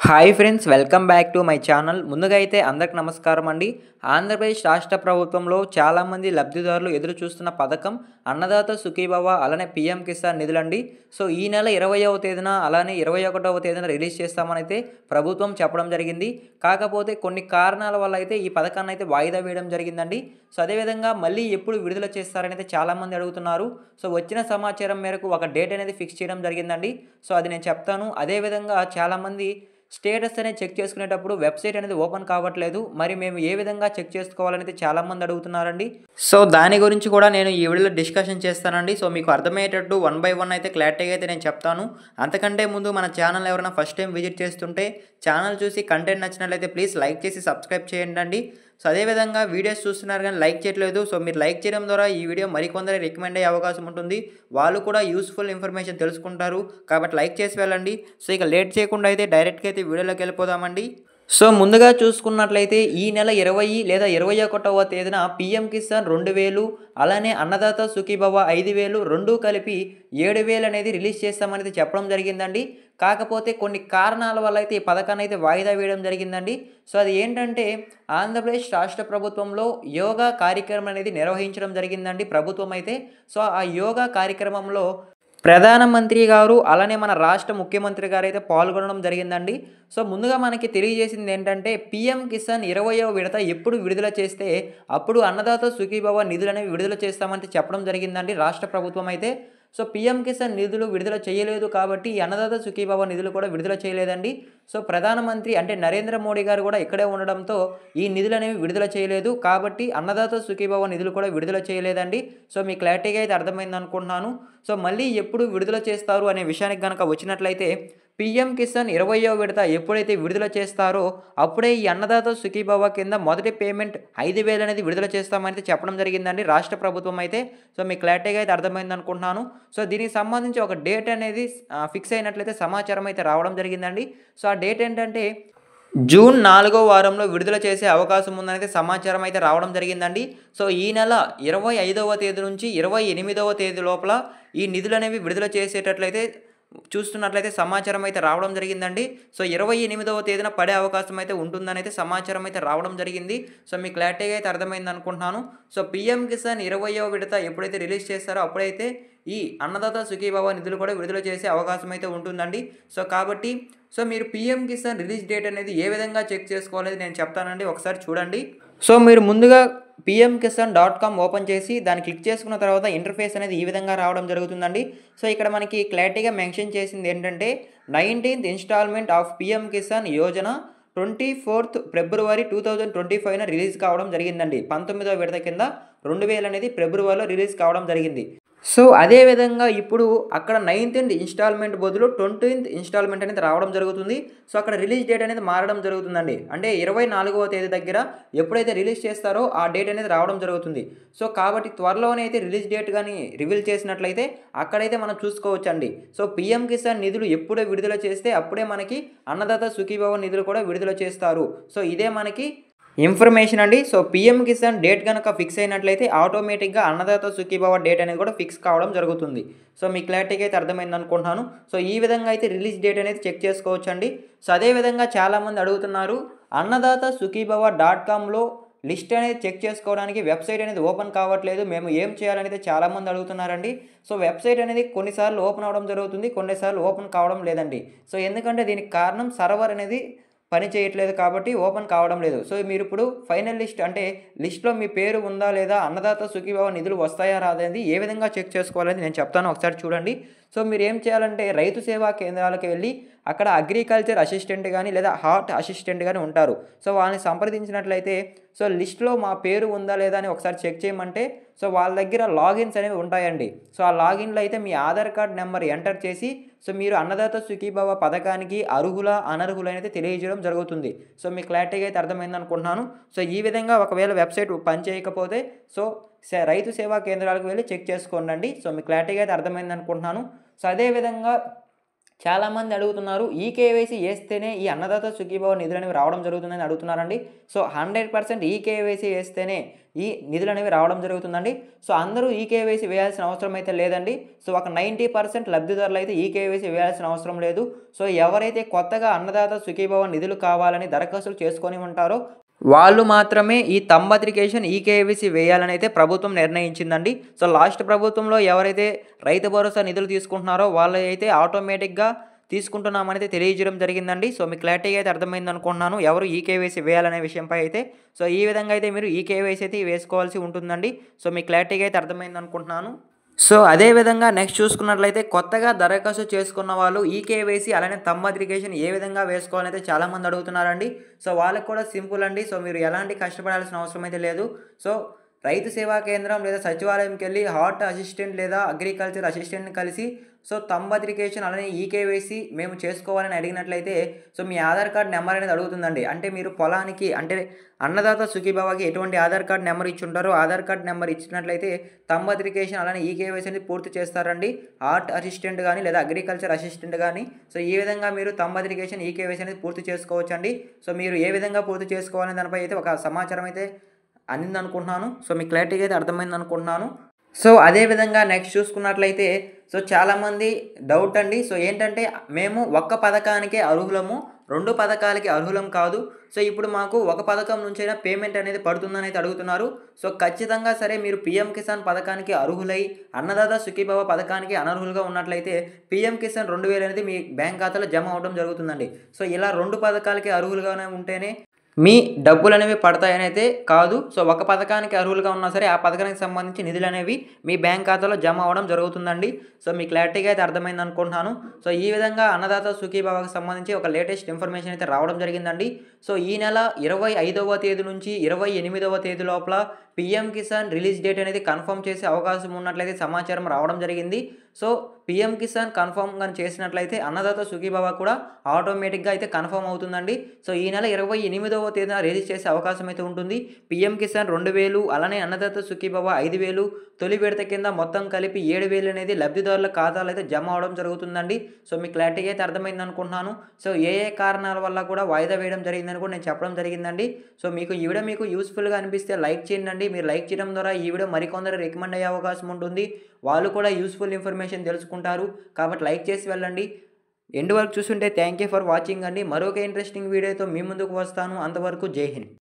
Hi friends, welcome back to my channel. ముందుగా అయితే అందరికి నమస్కారం అండి. ఆంధ్రప్రదేశ్ రాష్ట్ర ప్రభుత్వంలో చాలామంది లబ్ధిదారులు ఎదురు చూస్తున్న పథకం అన్నదాత సుఖీభవ, అలానే పీఎం కిసాన్ నిధులండి. సో ఈ నెల 20వ తేదీన అలానే 21వ తేదీన రిలీజ్ చేస్తామని అయితే ప్రభుత్వం చెప్పడం జరిగింది. కాకపోతే కొన్ని కారణాల వల్ల అయితే ఈ పథకాన్ని అయితే వాయిదా వేయడం జరిగిందండి. సో అదేవిధంగా మళ్ళీ ఎప్పుడు విడుదల చేస్తారని అయితే చాలామంది అడుగుతున్నారు. సో వచ్చిన సమాచారం మేరకు ఒక డేట్ అనేది ఫిక్స్ చేయడం జరిగిందండి. సో అది నేను చెప్తాను. అదేవిధంగా చాలామంది స్టేటస్ అనేది చెక్ చేసుకునేటప్పుడు వెబ్సైట్ అనేది ఓపెన్ కావట్లేదు. మరి మేము ఏ విధంగా చెక్ చేసుకోవాలని అయితే చాలామంది అడుగుతున్నారండి. సో దాని గురించి కూడా నేను ఈ వీడియోలో డిస్కషన్ చేస్తానండి. సో మీకు అర్థమయ్యేటట్టు వన్ బై వన్ అయితే క్లారిటీగా అయితే నేను చెప్తాను. అంతకంటే ముందు మన ఛానల్ ఎవరైనా ఫస్ట్ టైం విజిట్ చేస్తుంటే ఛానల్ చూసి కంటెంట్ నచ్చినట్లయితే ప్లీజ్ లైక్ చేసి సబ్స్క్రైబ్ చేయండి. సో అదేవిధంగా వీడియోస్ చూస్తున్నారు కానీ లైక్ చేయట్లేదు. సో మీరు లైక్ చేయడం ద్వారా ఈ వీడియో మరికొందరు రికమెండ్ అయ్యే అవకాశం ఉంటుంది. వాళ్ళు కూడా యూస్ఫుల్ ఇన్ఫర్మేషన్ తెలుసుకుంటారు కాబట్టి లైక్ చేసి వెళ్ళండి. సో ఇక లేట్ చేయకుండా అయితే డైరెక్ట్గా అయితే వీడియోలోకి వెళ్ళిపోదామండి. సో ముందుగా చూసుకున్నట్లయితే ఈ నెల 20 లేదా 21వ తేదీన పీఎం కిసాన్ 2000, అలానే అన్నదాత సుఖీభవ 5000 రెండూ కలిపి 7000 అనేది రిలీజ్ చేస్తామనేది చెప్పడం జరిగిందండి. కాకపోతే కొన్ని కారణాల వల్ల అయితే ఈ పథకాన్ని అయితే వాయిదా వేయడం జరిగిందండి. సో అది ఏంటంటే ఆంధ్రప్రదేశ్ రాష్ట్ర ప్రభుత్వంలో యోగా కార్యక్రమం అనేది నిర్వహించడం జరిగిందండి ప్రభుత్వం అయితే. సో ఆ యోగా కార్యక్రమంలో ప్రధానమంత్రి గారు అలానే మన రాష్ట్ర ముఖ్యమంత్రి గారు అయితే పాల్గొనడం జరిగిందండి. సో ముందుగా మనకి తెలియజేసింది ఏంటంటే పీఎం కిసాన్ 20వ విడత ఎప్పుడు విడుదల చేస్తే అప్పుడు అన్నదాత సుఖీభవ నిధులనేవి విడుదల చేస్తామని చెప్పడం జరిగిందండి రాష్ట్ర ప్రభుత్వం అయితే. సో పీఎం కిసాన్ నిధులు విడుదల చేయలేదు కాబట్టి ఈ అన్నదాత సుఖీభవ నిధులు కూడా విడుదల చేయలేదండి. సో ప్రధానమంత్రి అంటే నరేంద్ర మోడీ గారు కూడా ఇక్కడే ఉండడంతో ఈ నిధులు అనేవి విడుదల చేయలేదు కాబట్టి అన్నదాత సుఖీభవ నిధులు కూడా విడుదల చేయలేదండి. సో మీ క్లారిటీగా అయితే అర్థమైంది అనుకుంటున్నాను. సో మళ్ళీ ఎప్పుడు విడుదల చేస్తారు అనే విషయానికి కనుక వచ్చినట్లయితే పీఎం కిసాన్ 20వ విడత ఎప్పుడైతే విడుదల చేస్తారో అప్పుడే ఈ అన్నదాత సుఖీభవ కింద మొదటి పేమెంట్ 5000 అనేది విడుదల చేస్తామని చెప్పడం జరిగిందండి రాష్ట్ర ప్రభుత్వం అయితే. సో మీకు క్లారిటీగా అయితే అర్థమైంది అనుకుంటున్నాను. సో దీనికి సంబంధించి ఒక డేట్ అనేది ఫిక్స్ అయినట్లయితే సమాచారం అయితే రావడం జరిగిందండి. సో ఆ డేట్ ఏంటంటే జూన్ 4వ వారంలో విడుదల చేసే అవకాశం ఉందనైతే సమాచారం అయితే రావడం జరిగిందండి. సో ఈ నెల 25వ తేదీ నుంచి 28వ తేదీ లోపల ఈ నిధులు అనేవి విడుదల చేసేటట్లయితే చూస్తున్నట్లయితే సమాచారం అయితే రావడం జరిగిందండి. సో 28వ తేదీన పడే అవకాశం అయితే ఉంటుందని అయితే సమాచారం అయితే రావడం జరిగింది. సో మీకు క్లారిటీగా అయితే అర్థమైంది అనుకుంటున్నాను. సో పీఎం కిసాన్ 20వ విడత ఎప్పుడైతే రిలీజ్ చేస్తారో అప్పుడైతే ఈ అన్నదాత సుఖీభవ నిధులు కూడా విడుదల చేసే అవకాశం అయితే ఉంటుందండి. సో కాబట్టి మీరు పీఎం కిసాన్ రిలీజ్ డేట్ అనేది ఏ విధంగా చెక్ చేసుకోవాలనేది నేను చెప్తానండి, ఒకసారి చూడండి. సో మీరు ముందుగా pmkisan.com ఓపెన్ చేసి దాన్ని క్లిక్ చేసుకున్న తర్వాత ఇంటర్ఫేస్ అనేది ఈ విధంగా రావడం జరుగుతుందండి. సో ఇక్కడ మనకి క్లారిటీగా మెన్షన్ చేసింది ఏంటంటే 19th instalment of PM Kisan Yojana 24th February 2025న రిలీజ్ కావడం జరిగిందండి. 19వ విడత కింద 2000 అనేది ఫిబ్రవరిలో రిలీజ్ కావడం జరిగింది. సో అదేవిధంగా ఇప్పుడు అక్కడ 9th ఇన్స్టాల్మెంట్ బదులు 20th ఇన్స్టాల్మెంట్ అనేది రావడం జరుగుతుంది. సో అక్కడ రిలీజ్ డేట్ అనేది మారడం జరుగుతుందండి. అంటే 24వ తేదీ దగ్గర ఎప్పుడైతే రిలీజ్ చేస్తారో ఆ డేట్ అనేది రావడం జరుగుతుంది. సో కాబట్టి త్వరలోనే అయితే రిలీజ్ డేట్ కానీ రివీల్ చేసినట్లయితే అక్కడైతే మనం చూసుకోవచ్చండి. సో పీఎం కిసాన్ నిధులు ఎప్పుడో విడుదల చేస్తే అప్పుడే మనకి అన్నదాత సుఖీభవ నిధులు కూడా విడుదల చేస్తారు. సో ఇదే మనకి ఇన్ఫర్మేషన్ అండి. సో పీఎం కిసాన్ డేట్ కనుక ఫిక్స్ అయినట్లయితే ఆటోమేటిక్గా అన్నదాత సుఖీభవ డేట్ అనేది కూడా ఫిక్స్ కావడం జరుగుతుంది. సో మీ క్లారిటీగా అయితే అర్థమైంది అనుకుంటున్నాను. సో ఈ విధంగా అయితే రిలీజ్ డేట్ అనేది చెక్ చేసుకోవచ్చండి. సో అదేవిధంగా చాలామంది అడుగుతున్నారు అన్నదాత సుఖీభవ.comలో లిస్ట్ అనేది చెక్ చేసుకోవడానికి వెబ్సైట్ అనేది ఓపెన్ కావట్లేదు, మేము ఏం చేయాలనేది చాలామంది అడుగుతున్నారండి. సో వెబ్సైట్ అనేది కొన్నిసార్లు ఓపెన్ అవ్వడం జరుగుతుంది, కొన్నిసార్లు ఓపెన్ కావడం లేదండి. సో ఎందుకంటే దీనికి కారణం సర్వర్ అనేది పని చేయట్లేదు కాబట్టి ఓపెన్ కావడం లేదు. సో మీరు ఇప్పుడు ఫైనల్ లిస్ట్ అంటే లిస్ట్లో మీ పేరు ఉందా లేదా, అన్నదాత సుఖీభవ నిధులు వస్తాయా రాదని ఏ విధంగా చెక్ చేసుకోవాలని నేను చెప్తాను, ఒకసారి చూడండి. సో మీరు ఏం చేయాలంటే రైతు సేవా కేంద్రాలకు వెళ్ళి అక్కడ అగ్రికల్చర్ అసిస్టెంట్ కానీ లేదా హార్ట్ అసిస్టెంట్ కానీ ఉంటారు. సో వాళ్ళని సంప్రదించినట్లయితే సో లిస్ట్లో మా పేరు ఉందా లేదా అని ఒకసారి చెక్ చేయమంటే సో వాళ్ళ దగ్గర లాగిన్స్ అనేవి ఉంటాయండి. సో ఆ లాగిన్లో అయితే మీ ఆధార్ కార్డ్ నెంబర్ ఎంటర్ చేసి సో మీరు అన్నదాత సుఖీభవ పథకానికి అర్హుల అనర్హులు అనేది తెలియజేయడం జరుగుతుంది. సో మీకు క్లారిటీగా అయితే అర్థమైంది అనుకుంటున్నాను. సో ఈ విధంగా ఒకవేళ వెబ్సైట్ పనిచేయకపోతే సో రైతు సేవా కేంద్రాలకు వెళ్ళి చెక్ చేసుకోండి. సో మీకు క్లారిటీగా అయితే అర్థమైంది అనుకుంటున్నాను. సో అదేవిధంగా చాలామంది అడుగుతున్నారు. ఈ కేవైసీ ఏస్తేనే ఈ అన్నదాత సుఖీభవ నిధులనేవి రావడం జరుగుతుందని అడుగుతున్నారండి. సో, 100% ఈ కేవైసీ ఏస్తేనే ఈ నిధులనేవి రావడం జరుగుతుందండి. సో, అందరూ ఈ కేవైసీ వేయాల్సిన అవసరం అయితే లేదండి. సో, ఒక 90% లబ్ధిదారులైతే ఈ కేవైసీ వేయాల్సిన అవసరం లేదు. సో, ఎవరైతే కొత్తగా అన్నదాత సుఖీభవ నిధులు కావాలని దరఖాస్తులు చేసుకొని ఉంటారో వాళ్ళు మాత్రమే ఈ తంబత్రికేషన్ ఈకేవైసీ వేయాలనైతే ప్రభుత్వం నిర్ణయించిందండి. సో, లాస్ట్ ప్రభుత్వంలో ఎవరైతే రైతు భరోసా నిధులు తీసుకుంటున్నారో వాళ్ళైతే ఆటోమేటిక్‌గా తీసుకుంటున్నామనైతే తెలియజేయడం జరిగిందండి. సో, మీకు క్లారిటీగా అయితే అర్థమైందనుకుంటున్నాను. ఎవరు ఈకేవైసీ వేయాలనే విషయంపై అయితే. సో, ఈ విధంగా అయితే మీరు ఈకేవైసీ అయితే వేసుకోవాల్సి ఉంటుందండి. సో, మీకు క్లారిటీగా అయితే అర్థమైందనుకుంటున్నాను. సో, అదే విధంగా నెక్స్ట్ చూసుకున్నట్లయితే కొత్తగా దరఖాస్తు చేసుకున్న వాళ్ళు ఈకేవైసీ అలానే థంబ్ అప్లికేషన్ ఏ విధంగా వేసుకోవాలనైతే చాలామంది అడుగుతున్నారండి. సో, వాళ్ళకి కూడా సింపుల్ అండి. సో, మీరు ఎలాంటి కష్టపడాల్సిన అవసరం అయితే లేదు. సో, రైతు సేవా కేంద్రం లేదా సచివాలయంకెళ్ళి హార్ట్ అసిస్టెంట్ లేదా అగ్రికల్చర్ అసిస్టెంట్‌ని కలిసి సో, థంబ్ అప్లికేషన్ అలానే ఈకేవైసీ మేము చేసుకోవాలని అడిగినట్లయితే సో, మీ ఆధార్ కార్డ్ నెంబర్ అనేది అడుగుతుందండి. అంటే మీరు పొలానికి అంటే అన్నదాత సుఖీభవకి ఎటువంటి ఆధార్ కార్డ్ నెంబర్ ఇచ్చుంటారో ఆధార్ కార్డ్ నెంబర్ ఇచ్చినట్లయితే థంబ్ అప్లికేషన్ అలానే ఈకేవైసీ అనేది పూర్తి చేస్తారండి. హార్ట్ అసిస్టెంట్ గానీ లేదా అగ్రికల్చర్ అసిస్టెంట్ గానీ సో, ఈ విధంగా మీరు థంబ్ అప్లికేషన్ ఈకేవైసీ అనేది పూర్తి చేసుకోవచ్చండి. సో, మీరు ఏ విధంగా పూర్తి చేసుకోవాలనే దానిపై అయితే ఒక సమాచారం అయితే అందిందనుకుంటున్నాను. సో, మీకు క్లారిటీగా అయితే అర్థమైందనుకుంటున్నాను. సో, అదే విధంగా నెక్స్ట్ చూసుకున్నట్లయితే సో, చాలామంది డౌట్ అండి. సో, ఏంటంటే మేము ఒక్క పథకానికే అర్హులము. 2 పథకాలకి అర్హులం కాదు. సో, ఇప్పుడు మాకు ఒక పథకం నుంచైనా పేమెంట్ అనేది పడుతుందని అయితే అడుగుతున్నారు. సో, ఖచ్చితంగా సరే మీరు పీఎం కిసాన్ పథకానికి అర్హులై అన్నదాత సుఖీభవ పథకానికి అనర్హులుగా ఉన్నట్లయితే పీఎం కిసాన్ 2000 అనేది మీ బ్యాంక్ ఖాతాలో జమ అవ్వడం జరుగుతుందండి. సో, ఇలా 2 పథకాలకి అర్హులుగానే ఉంటేనే మీ డబ్బులనేవి పడతాయనైతే కాదు. సో, ఒక పథకానికి అర్హులుగా ఉన్నా సరే, ఆ పథకానికి సంబంధించి నిధులనేవి మీ బ్యాంక్ ఖాతాలో జమ అవ్వడం జరుగుతుందండి. సో, మీకు క్లారిటీగా అయితే అర్థమైందనుకుంటున్నాను. సో, ఈ విధంగా అన్నదాత సుఖీభవకి సంబంధించి ఒక లేటెస్ట్ ఇన్ఫర్మేషన్ అయితే రావడం జరిగిందండి. సో, ఈ నెల 25వ తేదీ నుంచి 28వ తేదీ లోపల పీఎం కిసాన్ రిలీజ్ డేట్ అనేది కన్ఫర్మ్ చేసే అవకాశం ఉన్నట్లయితే సమాచారం రావడం జరిగింది. సో, పీఎం కిసాన్ కన్ఫర్మ్ గాని చేసినట్లయితే అన్నదాత సుఖీభవ కూడా ఆటోమేటిక్‌గా అయితే కన్ఫర్మ్ అవుతుందండి. సో, ఈ నెల 28వ తేదీన రిలీజ్ చేసే అవకాశం అయితే ఉంటుంది. పీఎం కిసాన్ 2000 అలానే అన్నదాత సుఖీభవ 5000 తొలి విడత కింద మొత్తం కలిపి 7000 అనేది లబ్ధిదారుల ఖాతాలో అయితే జమ అవ్వడం జరుగుతుందండి. సో, మీకు క్లారిటీగా అయితే అర్థమైందనుకుంటున్నాను. సో, ఏ కారణాల వల్ల కూడా వాయిదా వేయడం జరిగిందని కూడా నేను చెప్పడం జరిగిందండి. సో, మీకు ఈ వీడియో మీకు యూజ్‌ఫుల్‌గా అనిపిస్తే లైక్ చేయండి. మీరు లైక్ చేయడం ద్వారా ఈ వీడియో మరికొందరు రికమెండ్ అయ్యే అవకాశం ఉంటుంది. వాళ్ళు కూడా యూజ్‌ఫుల్ ఇన్ఫర్మేషన్ తెలుసుకుంటారు. కాబట్టి లైక్ చేసి వెళ్ళండి. ఎండ్ వరకు చూస్తుంటే థాంక్ యూ ఫర్ వాచింగ్ అండి. మరొక ఇంట్రెస్టింగ్ వీడియోతో మీ ముందుకు వస్తాను. అంతవరకు జై హింద్.